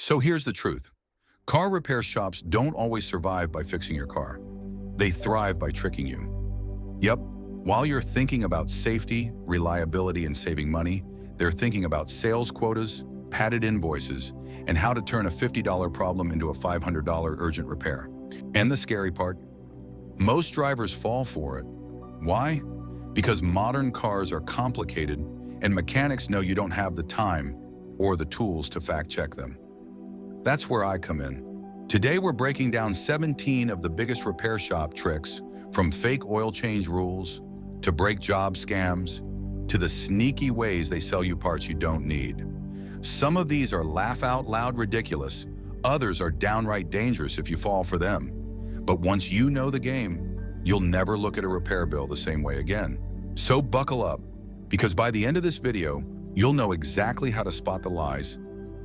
So here's the truth. Car repair shops don't always survive by fixing your car. They thrive by tricking you. Yep, while you're thinking about safety, reliability, and saving money, they're thinking about sales quotas, padded invoices, and how to turn a $50 problem into a $500 urgent repair. And the scary part? Most drivers fall for it. Why? Because modern cars are complicated and mechanics know you don't have the time or the tools to fact-check them. That's where I come in. Today we're breaking down 17 of the biggest repair shop tricks, from fake oil change rules, to brake job scams, to the sneaky ways they sell you parts you don't need. Some of these are laugh-out-loud ridiculous, others are downright dangerous if you fall for them. But once you know the game, you'll never look at a repair bill the same way again. So buckle up, because by the end of this video, you'll know exactly how to spot the lies,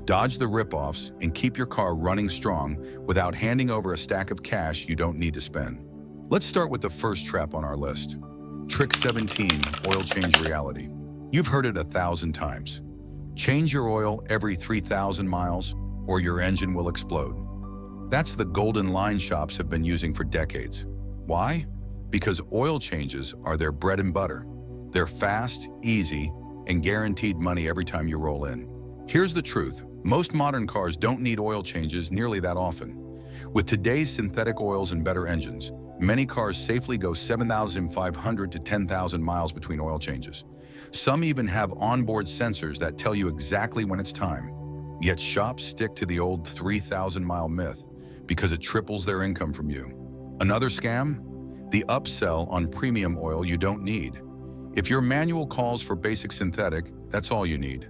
dodge the rip-offs, and keep your car running strong without handing over a stack of cash you don't need to spend. Let's start with the first trap on our list. Trick 17, oil change reality. You've heard it 1,000 times. Change your oil every 3,000 miles or your engine will explode. That's the golden line shops have been using for decades. Why? Because oil changes are their bread and butter. They're fast, easy, and guaranteed money every time you roll in. Here's the truth. Most modern cars don't need oil changes nearly that often. With today's synthetic oils and better engines, many cars safely go 7,500 to 10,000 miles between oil changes. Some even have onboard sensors that tell you exactly when it's time. Yet shops stick to the old 3,000-mile myth because it triples their income from you. Another scam? The upsell on premium oil you don't need. If your manual calls for basic synthetic, that's all you need.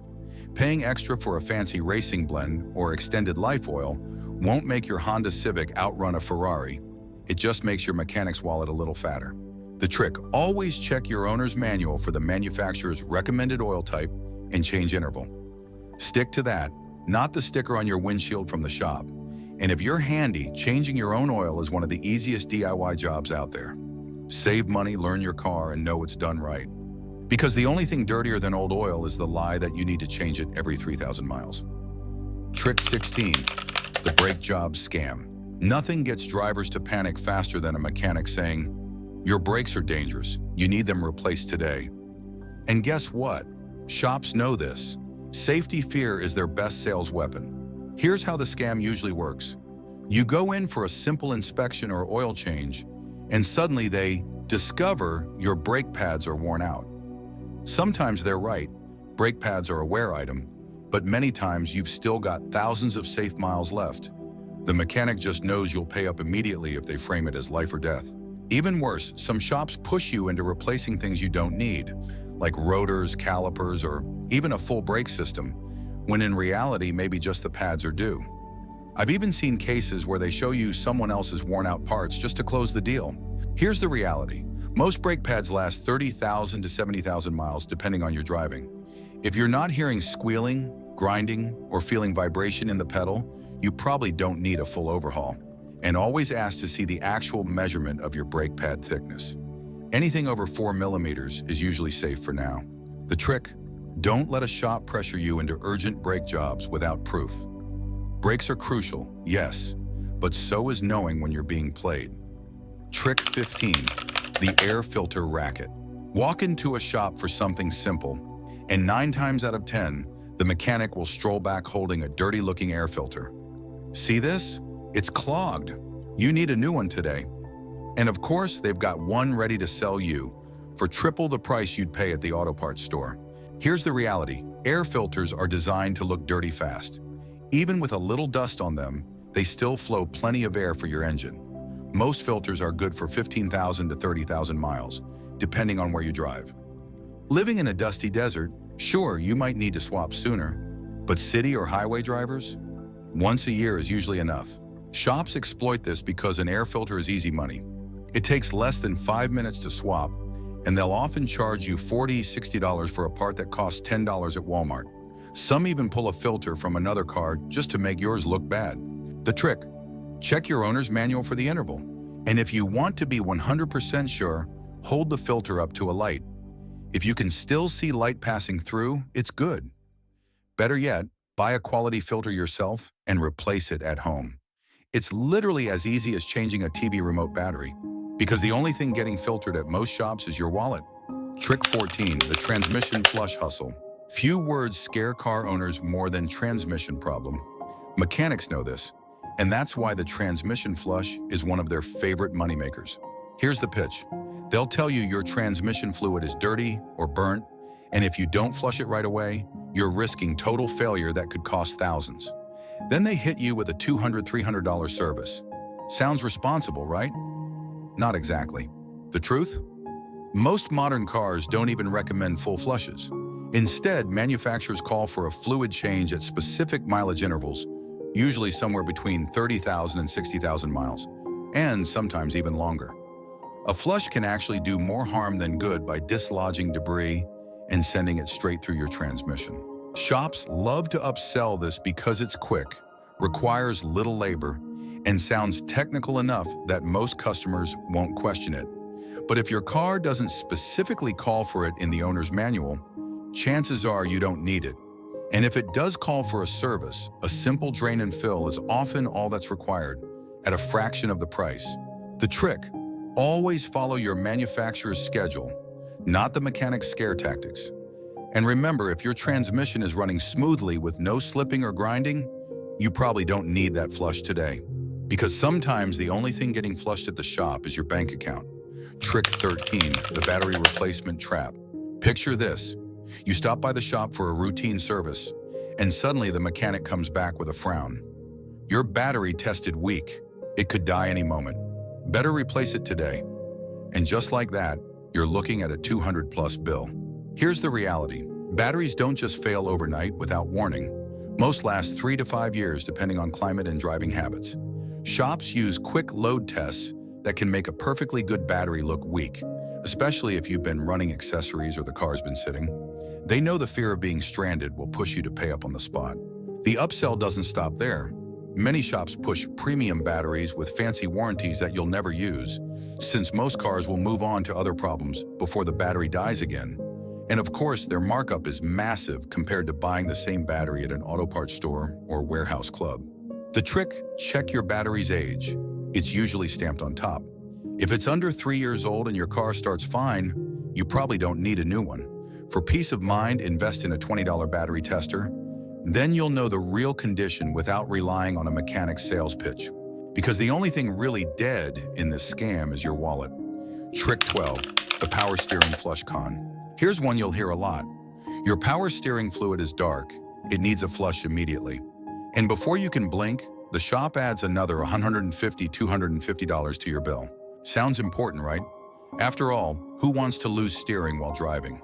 Paying extra for a fancy racing blend or extended life oil won't make your Honda Civic outrun a Ferrari. It just makes your mechanic's wallet a little fatter. The trick: always check your owner's manual for the manufacturer's recommended oil type and change interval. Stick to that, not the sticker on your windshield from the shop. And if you're handy, changing your own oil is one of the easiest DIY jobs out there. Save money, learn your car, and know it's done right. Because the only thing dirtier than old oil is the lie that you need to change it every 3,000 miles. Trick 16, the brake job scam. Nothing gets drivers to panic faster than a mechanic saying, "Your brakes are dangerous. You need them replaced today." And guess what? Shops know this. Safety fear is their best sales weapon. Here's how the scam usually works. You go in for a simple inspection or oil change, and suddenly they discover your brake pads are worn out. Sometimes they're right, brake pads are a wear item, but many times you've still got thousands of safe miles left. The mechanic just knows you'll pay up immediately if they frame it as life or death. Even worse, some shops push you into replacing things you don't need, like rotors, calipers, or even a full brake system, when in reality maybe just the pads are due. I've even seen cases where they show you someone else's worn-out parts just to close the deal. Here's the reality. Most brake pads last 30,000 to 70,000 miles, depending on your driving. If you're not hearing squealing, grinding, or feeling vibration in the pedal, you probably don't need a full overhaul. And always ask to see the actual measurement of your brake pad thickness. Anything over 4 millimeters is usually safe for now. The trick: don't let a shop pressure you into urgent brake jobs without proof. Brakes are crucial, yes, but so is knowing when you're being played. Trick 15, the air filter racket. Walk into a shop for something simple, and 9 times out of 10, the mechanic will stroll back holding a dirty-looking air filter. See this? It's clogged. You need a new one today. And of course, they've got one ready to sell you for triple the price you'd pay at the auto parts store. Here's the reality. Air filters are designed to look dirty fast. Even with a little dust on them, they still flow plenty of air for your engine. Most filters are good for 15,000 to 30,000 miles, depending on where you drive. Living in a dusty desert, sure, you might need to swap sooner, but city or highway drivers? Once a year is usually enough. Shops exploit this because an air filter is easy money. It takes less than 5 minutes to swap, and they'll often charge you $40, $60 for a part that costs $10 at Walmart. Some even pull a filter from another car just to make yours look bad. The trick: check your owner's manual for the interval. And if you want to be 100% sure, hold the filter up to a light. If you can still see light passing through, it's good. Better yet, Buy a quality filter yourself and replace it at home. It's literally as easy as changing a TV remote battery, because the only thing getting filtered at most shops is your wallet. Trick 14, the transmission flush hustle. Few words scare car owners more than transmission problem. Mechanics know this, and that's why the transmission flush is one of their favorite moneymakers. Here's the pitch. They'll tell you your transmission fluid is dirty or burnt, and if you don't flush it right away, you're risking total failure that could cost thousands. Then they hit you with a $200, $300 service. Sounds responsible, right? Not exactly. The truth? Most modern cars don't even recommend full flushes. Instead, manufacturers call for a fluid change at specific mileage intervals, usually somewhere between 30,000 and 60,000 miles, and sometimes even longer. A flush can actually do more harm than good by dislodging debris and sending it straight through your transmission. Shops love to upsell this because it's quick, requires little labor, and sounds technical enough that most customers won't question it. But if your car doesn't specifically call for it in the owner's manual, chances are you don't need it. And if it does call for a service, a simple drain and fill is often all that's required, at a fraction of the price. The trick: always follow your manufacturer's schedule, not the mechanic's scare tactics. And remember, if your transmission is running smoothly with no slipping or grinding, you probably don't need that flush today. Because sometimes the only thing getting flushed at the shop is your bank account. Trick 13, the battery replacement trap. Picture this. You stop by the shop for a routine service, and suddenly the mechanic comes back with a frown. Your battery tested weak. It could die any moment. Better replace it today. And just like that, you're looking at a $200+ bill. Here's the reality. Batteries don't just fail overnight without warning. Most last 3 to 5 years depending on climate and driving habits. Shops use quick load tests that can make a perfectly good battery look weak, especially if you've been running accessories or the car's been sitting. They know the fear of being stranded will push you to pay up on the spot. The upsell doesn't stop there. Many shops push premium batteries with fancy warranties that you'll never use, since most cars will move on to other problems before the battery dies again. And of course, their markup is massive compared to buying the same battery at an auto parts store or warehouse club. The trick: check your battery's age. It's usually stamped on top. If it's under 3 years old and your car starts fine, you probably don't need a new one. For peace of mind, invest in a $20 battery tester. Then you'll know the real condition without relying on a mechanic's sales pitch. Because the only thing really dead in this scam is your wallet. Trick 12, the power steering flush con. Here's one you'll hear a lot. Your power steering fluid is dark. It needs a flush immediately. And before you can blink, the shop adds another $150, $250 to your bill. Sounds important, right? After all, who wants to lose steering while driving?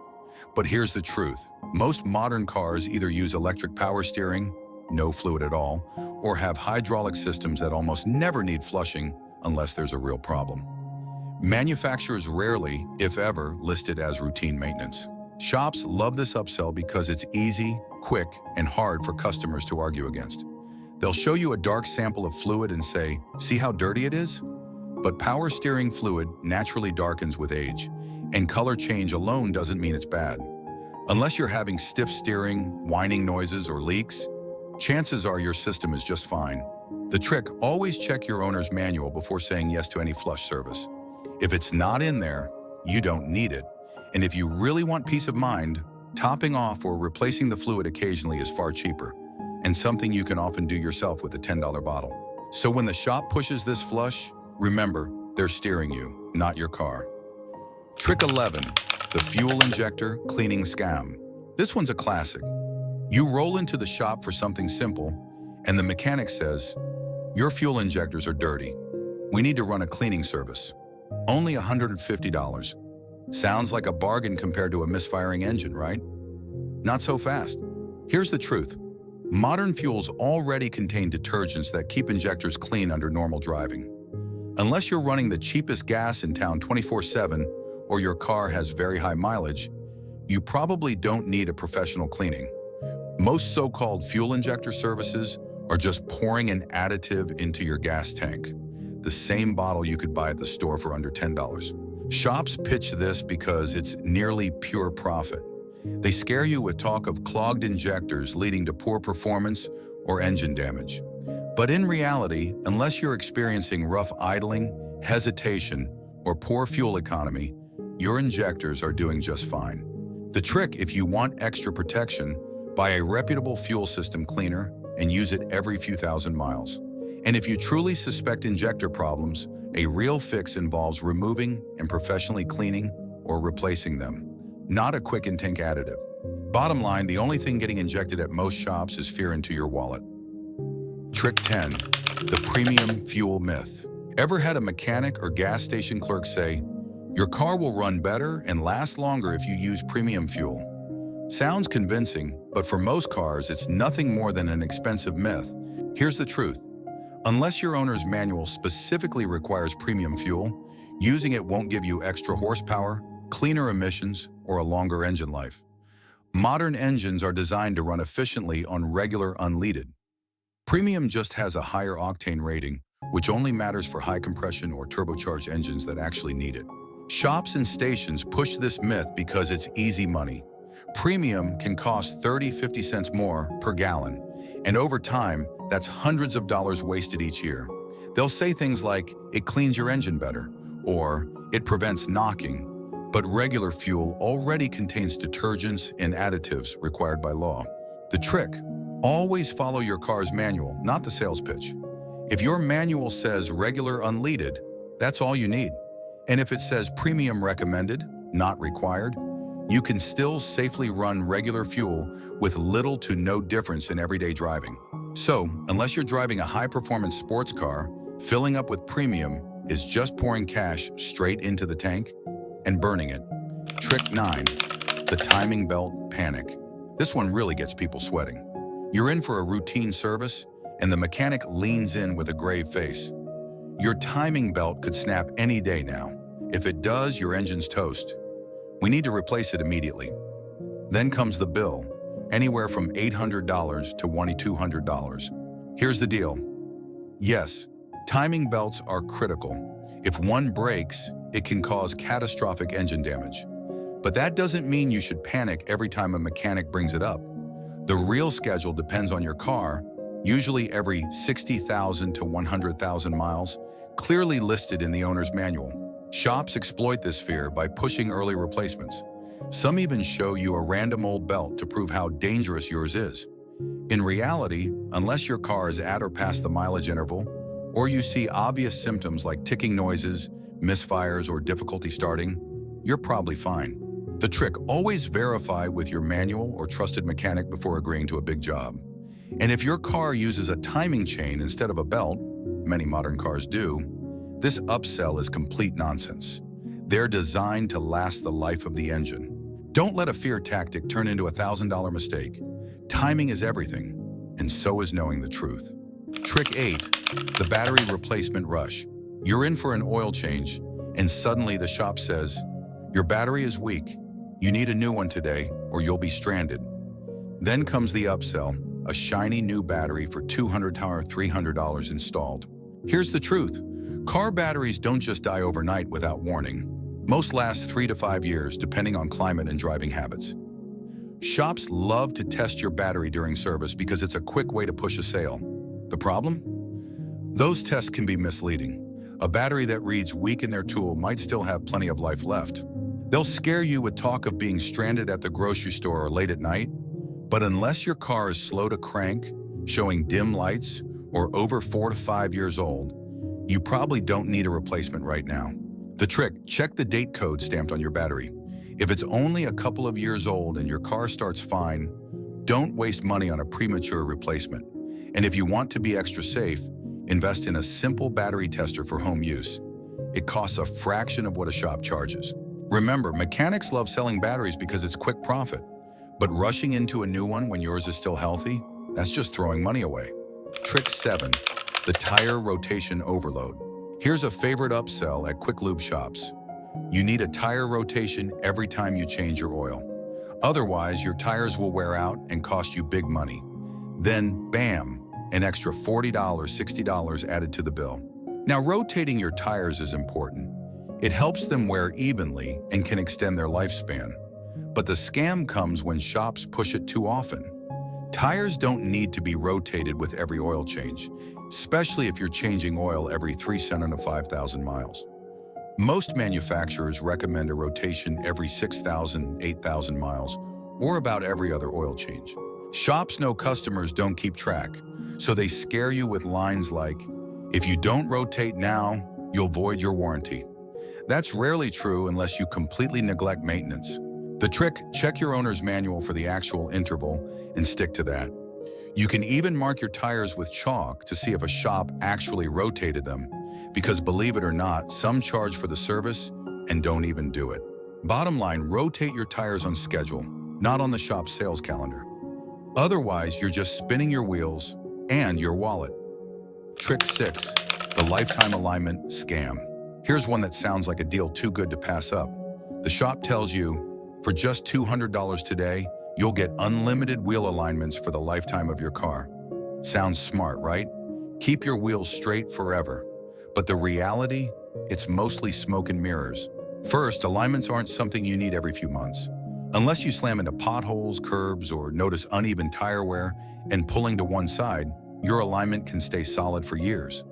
But here's the truth. Most modern cars either use electric power steering, no fluid at all, or have hydraulic systems that almost never need flushing unless there's a real problem. Manufacturers rarely, if ever, list it as routine maintenance. Shops love this upsell because it's easy, quick, and hard for customers to argue against. They'll show you a dark sample of fluid and say, "See how dirty it is?" But power steering fluid naturally darkens with age, and color change alone doesn't mean it's bad. Unless you're having stiff steering, whining noises, or leaks, chances are your system is just fine. The trick: always check your owner's manual before saying yes to any flush service. If it's not in there, you don't need it. And if you really want peace of mind, topping off or replacing the fluid occasionally is far cheaper, and something you can often do yourself with a $10 bottle. So when the shop pushes this flush, remember, they're steering you, not your car. Trick 11, the fuel injector cleaning scam. This one's a classic. You roll into the shop for something simple, and the mechanic says, "Your fuel injectors are dirty. We need to run a cleaning service. Only $150. Sounds like a bargain compared to a misfiring engine, right? Not so fast. Here's the truth. Modern fuels already contain detergents that keep injectors clean under normal driving. Unless you're running the cheapest gas in town 24/7 or your car has very high mileage, you probably don't need a professional cleaning. Most so-called fuel injector services are just pouring an additive into your gas tank, the same bottle you could buy at the store for under $10. Shops pitch this because it's nearly pure profit. They scare you with talk of clogged injectors leading to poor performance or engine damage. But in reality, unless you're experiencing rough idling, hesitation, or poor fuel economy, your injectors are doing just fine. The trick, if you want extra protection, buy a reputable fuel system cleaner and use it every few thousand miles. And if you truly suspect injector problems, a real fix involves removing and professionally cleaning or replacing them, not a quick intake additive. Bottom line, the only thing getting injected at most shops is fear into your wallet. Trick 10, the premium fuel myth. Ever had a mechanic or gas station clerk say, "Your car will run better and last longer if you use premium fuel"? Sounds convincing, but for most cars, it's nothing more than an expensive myth. Here's the truth. Unless your owner's manual specifically requires premium fuel, using it won't give you extra horsepower, cleaner emissions, or a longer engine life. Modern engines are designed to run efficiently on regular unleaded. Premium just has a higher octane rating, which only matters for high compression or turbocharged engines that actually need it. Shops and stations push this myth because it's easy money. Premium can cost 30–50 cents more per gallon, and over time, that's hundreds of dollars wasted each year. They'll say things like, "It cleans your engine better," or "It prevents knocking," but regular fuel already contains detergents and additives required by law. The trick: always follow your car's manual, not the sales pitch. If your manual says regular unleaded, that's all you need. And if it says premium recommended, not required, you can still safely run regular fuel with little to no difference in everyday driving. So, unless you're driving a high-performance sports car, filling up with premium is just pouring cash straight into the tank and burning it. Trick 9, the timing belt panic. This one really gets people sweating. You're in for a routine service, and the mechanic leans in with a grave face. Your timing belt could snap any day now. If it does, your engine's toast. We need to replace it immediately. Then comes the bill, anywhere from $800 to $2,200. Here's the deal. Yes, timing belts are critical. If one breaks, it can cause catastrophic engine damage. But that doesn't mean you should panic every time a mechanic brings it up. The real schedule depends on your car, usually every 60,000 to 100,000 miles, clearly listed in the owner's manual. Shops exploit this fear by pushing early replacements. Some even show you a random old belt to prove how dangerous yours is. In reality, unless your car is at or past the mileage interval, or you see obvious symptoms like ticking noises, misfires, or difficulty starting, you're probably fine. The trick: always verify with your manual or trusted mechanic before agreeing to a big job. And if your car uses a timing chain instead of a belt, many modern cars do, this upsell is complete nonsense. They're designed to last the life of the engine. Don't let a fear tactic turn into a $1,000 mistake. Timing is everything, and so is knowing the truth. Trick 8, the battery replacement rush. You're in for an oil change, and suddenly the shop says, "Your battery is weak. You need a new one today, or you'll be stranded." Then comes the upsell, a shiny new battery for $200 or $300 installed. Here's the truth. Car batteries don't just die overnight without warning. Most last 3 to 5 years, depending on climate and driving habits. Shops love to test your battery during service because it's a quick way to push a sale. The problem? Those tests can be misleading. A battery that reads weak in their tool might still have plenty of life left. They'll scare you with talk of being stranded at the grocery store or late at night, but unless your car is slow to crank, showing dim lights, or over 4 to 5 years old, you probably don't need a replacement right now. The trick: check the date code stamped on your battery. If it's only a couple of years old and your car starts fine, don't waste money on a premature replacement. And if you want to be extra safe, invest in a simple battery tester for home use. It costs a fraction of what a shop charges. Remember, mechanics love selling batteries because it's quick profit, but rushing into a new one when yours is still healthy, that's just throwing money away. Trick 7, the tire rotation overload. Here's a favorite upsell at quick lube shops. You need a tire rotation every time you change your oil. Otherwise, your tires will wear out and cost you big money. Then, bam, an extra $40, $60 added to the bill. Now, rotating your tires is important. It helps them wear evenly and can extend their lifespan. But the scam comes when shops push it too often. Tires don't need to be rotated with every oil change, especially if you're changing oil every 300 to 5,000 miles. Most manufacturers recommend a rotation every 6,000, 8,000 miles, or about every other oil change. Shops know customers don't keep track, so they scare you with lines like, "If you don't rotate now, you'll void your warranty." That's rarely true unless you completely neglect maintenance. The trick: check your owner's manual for the actual interval and stick to that. You can even mark your tires with chalk to see if a shop actually rotated them, because believe it or not, some charge for the service and don't even do it. Bottom line, rotate your tires on schedule, not on the shop's sales calendar. Otherwise, you're just spinning your wheels and your wallet. Trick 6, the lifetime alignment scam. Here's one that sounds like a deal too good to pass up. The shop tells you, for just $200 today, you'll get unlimited wheel alignments for the lifetime of your car. Sounds smart, right? Keep your wheels straight forever. But the reality? It's mostly smoke and mirrors. First, alignments aren't something you need every few months. Unless you slam into potholes, curbs, or notice uneven tire wear and pulling to one side, your alignment can stay solid for years.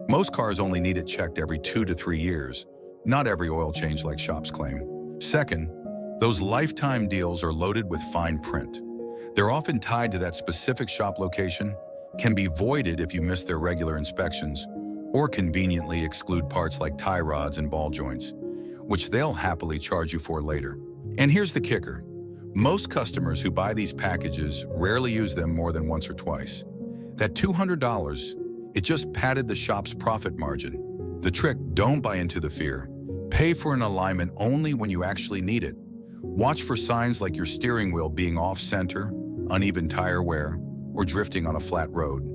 Most cars only need it checked every 2 to 3 years, not every oil change like shops claim. Second, those lifetime deals are loaded with fine print. They're often tied to that specific shop location, can be voided if you miss their regular inspections, or conveniently exclude parts like tie rods and ball joints, which they'll happily charge you for later. And here's the kicker. Most customers who buy these packages rarely use them more than once or twice. That $200, it just padded the shop's profit margin. The trick: don't buy into the fear. Pay for an alignment only when you actually need it. Watch for signs like your steering wheel being off-center, uneven tire wear, or drifting on a flat road.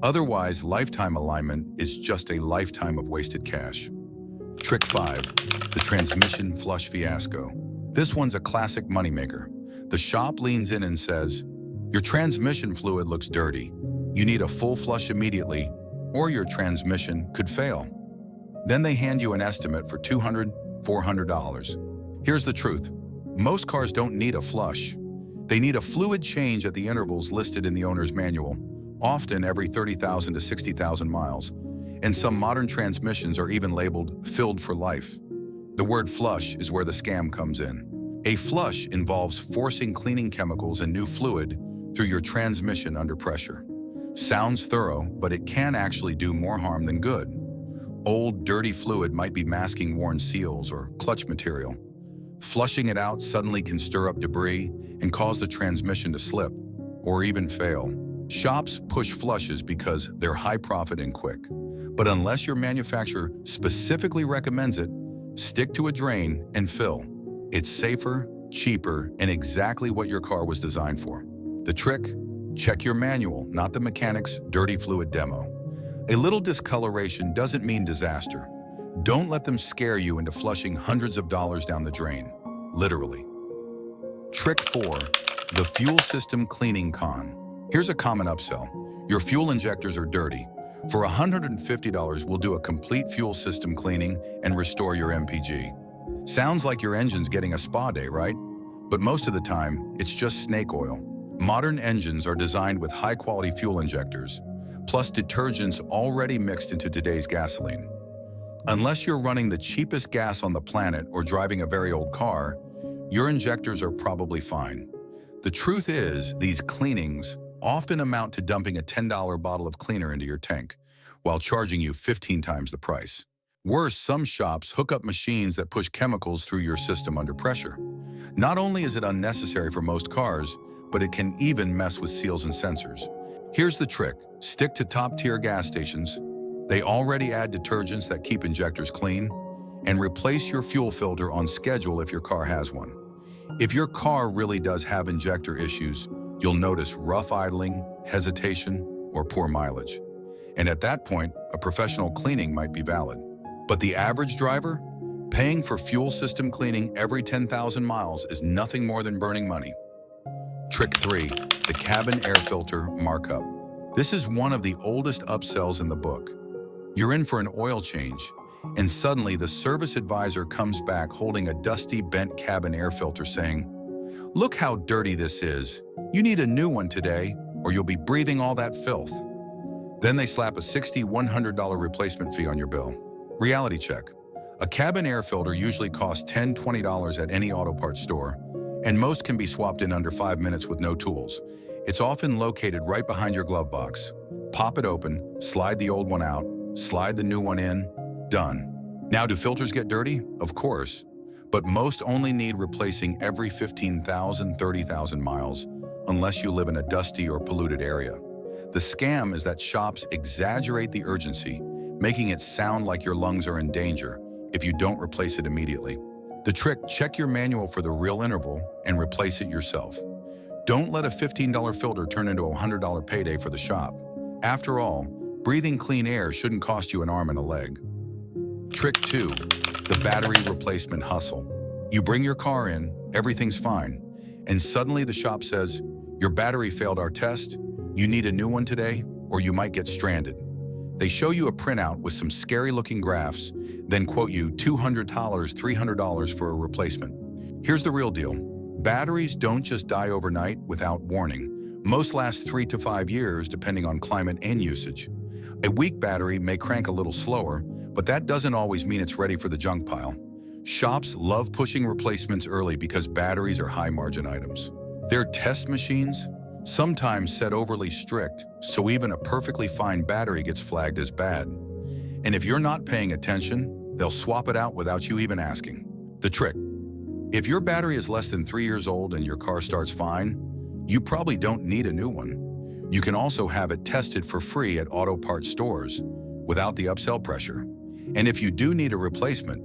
Otherwise, lifetime alignment is just a lifetime of wasted cash. Trick 5, the transmission flush fiasco. This one's a classic moneymaker. The shop leans in and says, "Your transmission fluid looks dirty. You need a full flush immediately, or your transmission could fail." Then they hand you an estimate for $200, $400. Here's the truth. Most cars don't need a flush. They need a fluid change at the intervals listed in the owner's manual, often every 30,000 to 60,000 miles, and some modern transmissions are even labeled "filled for life." The word flush is where the scam comes in. A flush involves forcing cleaning chemicals and new fluid through your transmission under pressure. Sounds thorough, but it can actually do more harm than good. Old, dirty fluid might be masking worn seals or clutch material. Flushing it out suddenly can stir up debris and cause the transmission to slip, or even fail. Shops push flushes because they're high profit and quick. But unless your manufacturer specifically recommends it, stick to a drain and fill. It's safer, cheaper, and exactly what your car was designed for. The trick? Check your manual, not the mechanic's dirty fluid demo. A little discoloration doesn't mean disaster. Don't let them scare you into flushing hundreds of dollars down the drain, literally. Trick 4, the fuel system cleaning con. Here's a common upsell. Your fuel injectors are dirty. For $150, we'll do a complete fuel system cleaning and restore your MPG. Sounds like your engine's getting a spa day, right? But most of the time, it's just snake oil. Modern engines are designed with high-quality fuel injectors, plus detergents already mixed into today's gasoline. Unless you're running the cheapest gas on the planet or driving a very old car, your injectors are probably fine. The truth is, these cleanings often amount to dumping a $10 bottle of cleaner into your tank, while charging you 15 times the price. Worse, some shops hook up machines that push chemicals through your system under pressure. Not only is it unnecessary for most cars, but it can even mess with seals and sensors. Here's the trick. Stick to top-tier gas stations. They already add detergents that keep injectors clean, and replace your fuel filter on schedule if your car has one. If your car really does have injector issues, you'll notice rough idling, hesitation, or poor mileage. And at that point, a professional cleaning might be valid. But the average driver? Paying for fuel system cleaning every 10,000 miles is nothing more than burning money. Trick 3, the cabin air filter markup. This is one of the oldest upsells in the book. You're in for an oil change, and suddenly the service advisor comes back holding a dusty, bent cabin air filter saying, Look how dirty this is. You need a new one today, or you'll be breathing all that filth. Then they slap a $60, $100 replacement fee on your bill. Reality check. A cabin air filter usually costs $10, $20 at any auto parts store, and most can be swapped in under 5 minutes with no tools. It's often located right behind your glove box. Pop it open, slide the old one out, slide the new one in, done. Now, do filters get dirty? Of course, but most only need replacing every 15,000, 30,000 miles, unless you live in a dusty or polluted area. The scam is that shops exaggerate the urgency, making it sound like your lungs are in danger if you don't replace it immediately. The trick: check your manual for the real interval and replace it yourself. Don't let a $15 filter turn into a $100 payday for the shop. After all, breathing clean air shouldn't cost you an arm and a leg. Trick 2, the battery replacement hustle. You bring your car in, everything's fine, and suddenly the shop says, "Your battery failed our test, you need a new one today, or you might get stranded." They show you a printout with some scary-looking graphs, then quote you $200, $300 for a replacement. Here's the real deal. Batteries don't just die overnight without warning. Most last 3 to 5 years, depending on climate and usage. A weak battery may crank a little slower, but that doesn't always mean it's ready for the junk pile. Shops love pushing replacements early because batteries are high-margin items. Their test machines sometimes set overly strict, so even a perfectly fine battery gets flagged as bad. And if you're not paying attention, they'll swap it out without you even asking. The trick: if your battery is less than 3 years old and your car starts fine, you probably don't need a new one. You can also have it tested for free at auto parts stores without the upsell pressure. And if you do need a replacement,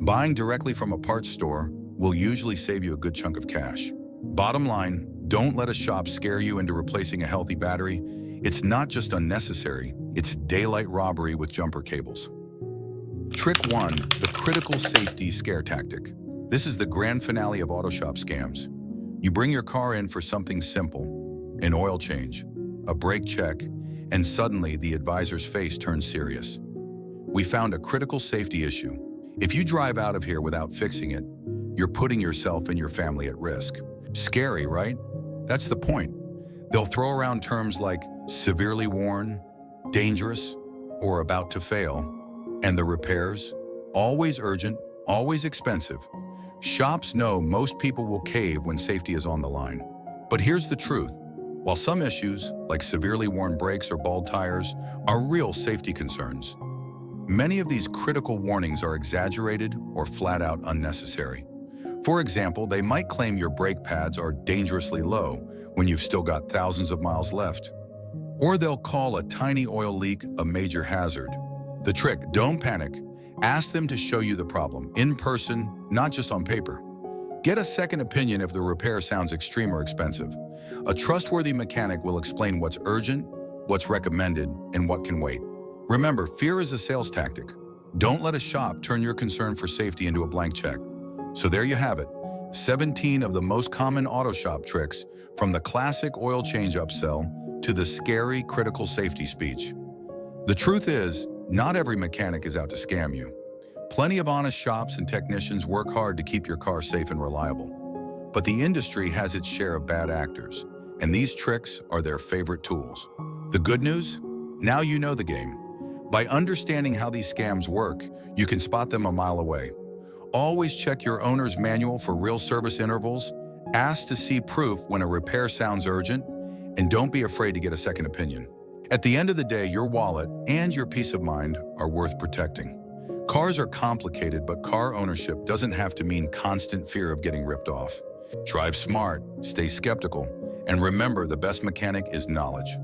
buying directly from a parts store will usually save you a good chunk of cash. Bottom line, don't let a shop scare you into replacing a healthy battery. It's not just unnecessary, it's daylight robbery with jumper cables. Trick 1, the critical safety scare tactic. This is the grand finale of auto shop scams. You bring your car in for something simple, an oil change, a brake check, and suddenly the advisor's face turns serious. "We found a critical safety issue. If you drive out of here without fixing it, you're putting yourself and your family at risk." Scary, right? That's the point. They'll throw around terms like severely worn, dangerous, or about to fail. And the repairs? Always urgent, always expensive. Shops know most people will cave when safety is on the line. But here's the truth. While some issues, like severely worn brakes or bald tires, are real safety concerns, many of these critical warnings are exaggerated or flat out unnecessary. For example, they might claim your brake pads are dangerously low when you've still got thousands of miles left. Or they'll call a tiny oil leak a major hazard. The trick: don't panic. Ask them to show you the problem in person, not just on paper. Get a second opinion if the repair sounds extreme or expensive. A trustworthy mechanic will explain what's urgent, what's recommended, and what can wait. Remember, fear is a sales tactic. Don't let a shop turn your concern for safety into a blank check. So there you have it, 17 of the most common auto shop tricks, from the classic oil change upsell to the scary critical safety speech. The truth is, not every mechanic is out to scam you. Plenty of honest shops and technicians work hard to keep your car safe and reliable. But the industry has its share of bad actors, and these tricks are their favorite tools. The good news? Now you know the game. By understanding how these scams work, you can spot them a mile away. Always check your owner's manual for real service intervals, ask to see proof when a repair sounds urgent, and don't be afraid to get a second opinion. At the end of the day, your wallet and your peace of mind are worth protecting. Cars are complicated, but car ownership doesn't have to mean constant fear of getting ripped off. Drive smart, stay skeptical, and remember, the best mechanic is knowledge.